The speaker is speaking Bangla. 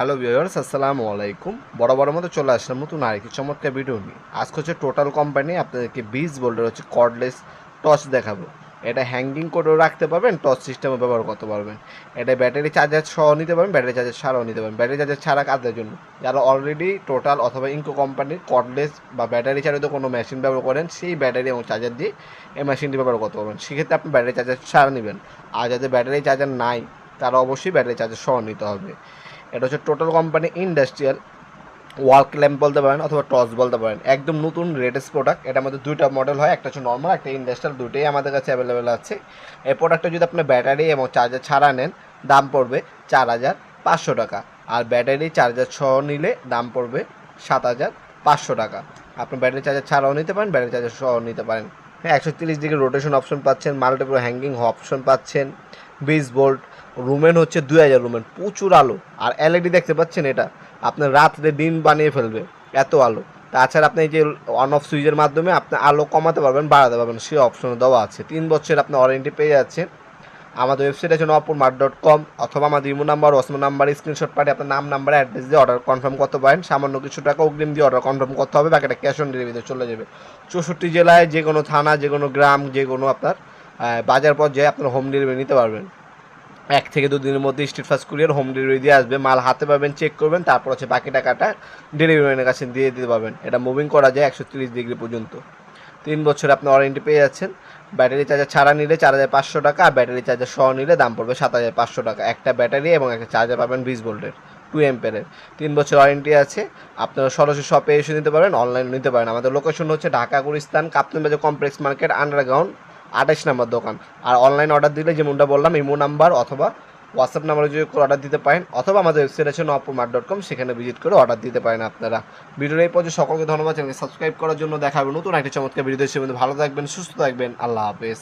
হ্যালো ভিউয়ার্স, আসসালামু আলাইকুম। বরাবরের মতো চলে আসলাম নতুন আরেকটি চমৎকার ভিডিও নিয়ে। আজকে হচ্ছে টোটাল কোম্পানি আপনাদেরকে 20 ভোল্টের হচ্ছে কর্ডলেস টর্চ দেখাবো। এটা হ্যাঙ্গিং করেও রাখতে পারবেন, টর্চ সিস্টেমে ব্যবহার করতে পারবেন। এটা ব্যাটারি চার্জার সহ নিতে পারবেন, ব্যাটারি চার্জার ছাড়াও নিতে পারবেন। ব্যাটারি চার্জার ছাড়া কাজের জন্য যারা অলরেডি টোটাল অথবা ইনকো কোম্পানির কর্ডলেস বা ব্যাটারি চালিত কোনো মেশিন ব্যবহার করেন, সেই ব্যাটারি এবং চার্জার দিয়ে এই মেশিনটি ব্যবহার করতে পারবেন। সেক্ষেত্রে আপনি ব্যাটারি চার্জার ছাড়া নেবেন। আর যাদের ব্যাটারি চার্জার নাই তারা অবশ্যই ব্যাটারি চার্জার সহ নিতে হবে। এটা হচ্ছে টোটাল কোম্পানি ইন্ডাস্ট্রিয়াল ওয়াল ল্যাম্প বলতে পারেন অথবা টর্চ বলতে পারেন। একদম নতুন লেটেস্ট প্রোডাক্ট। এটার মধ্যে দুইটা মডেল হয়, একটা হচ্ছে নর্মাল, একটা ইন্ডাস্ট্রিয়াল। দুটোই আমাদের কাছে অ্যাভেলেবেল আছে। এই প্রোডাক্টটা যদি আপনি ব্যাটারি এবং চার্জার ছাড়া নেন, দাম পড়বে 4,500 টাকা। আর ব্যাটারি চার্জার সহ নিলে দাম পড়বে 7,500 টাকা। আপনি ব্যাটারি চার্জার ছাড়াও নিতে পারেন, ব্যাটারি চার্জার সহ নিতে পারেন। হ্যাঁ, 130 ডিগ্রি রোটেশন অপশন পাচ্ছেন, মাল্টিপল হ্যাঙ্গিং অপশন পাচ্ছেন, 20 ভোল্ট রুমেন হচ্ছে 2000 রুমেন, প্রচুর আলো। আর এলইডি দেখতে পাচ্ছেন, এটা আপনার রাত্রে দিন বানিয়ে ফেলবে, এত আলো। তাছাড়া আপনি এই যে অন অফ সুইচের মাধ্যমে আপনি আলো কমাতে পারবেন, বাড়াতে পারবেন, সেই অপশন দেওয়া আছে। 3 বছর আপনি ওয়ারেন্টি পেয়ে যাচ্ছেন। আমাদের ওয়েবসাইট আছে nopurmart.com, অথবা আমাদের ইমো নাম্বার ওসমো নাম্বারে স্ক্রিনশট পাঠিয়ে আপনার নাম নাম্বারে অ্যাড্রেস দিয়ে অর্ডার কনফার্ম করতে পারেন। সামান্য কিছু টাকা অগ্রিম দিয়ে অর্ডার কনফার্ম করতে হবে, বাকিটা ক্যাশ অন ডেলিভারিতে চলে যাবে। 64 জেলায় যে কোনো থানা, যে কোনো গ্রাম, যে কোনো আপনার বাজার পর্যায়ে আপনার হোম ডেলিভারি নিতে পারবেন। 1 থেকে 2 দিনের মধ্যে street fast courier home delivery দিয়ে আসবে। মাল হাতে পাবেন, চেক করবেন, তারপর হচ্ছে বাকি টাকাটা ডেলিভারি ম্যানের কাছে দিয়ে দিতে পারবেন। এটা মুভিং করা যায় 130 ডিগ্রি পর্যন্ত। 3 বছর আপনি ওয়ারেন্টি পেয়ে যাচ্ছেন। ব্যাটারি চার্জার ছাড়া নিলে 4,500 টাকা, আর ব্যাটারি চার্জার সহ নিলে দাম পড়বে 7,500 টাকা। একটা ব্যাটারি এবং একটা চার্জার পাবেন 20 ভোল্টের 2 অ্যাম্পিয়ারের। 3 বছর ওয়ারেন্টি আছে। আপনারা সরাসরি শপে এসে নিতে পারেন, অনলাইনে নিতে পারেন। আমাদের লোকেশন হচ্ছে ঢাকা গুলিস্তান কাপ্তান বাজার কমপ্লেক্স মার্কেট আন্ডারগ্রাউন্ড 28 নম্বর দোকান। আর অনলাইন অর্ডার দিলে যেমনটা বললাম, ইমো নাম্বার অথবা হোয়াটসঅ্যাপ নাম্বারে যদি অর্ডার দিতে পারেন, অথবা আমাদের ওয়েবসাইট আছে nopurmart.com, সেখানে ভিজিট করে অর্ডার দিতে পারেন আপনারা। ভিডিওর এই পর্যন্ত সকলকে ধন্যবাদ। চ্যানেলকে সাবস্ক্রাইব করার জন্য। দেখা হবে নতুন একটা চমৎকার ভিডিও। সে ভালো থাকবেন, সুস্থ থাকবেন। আল্লাহ হাফেজ।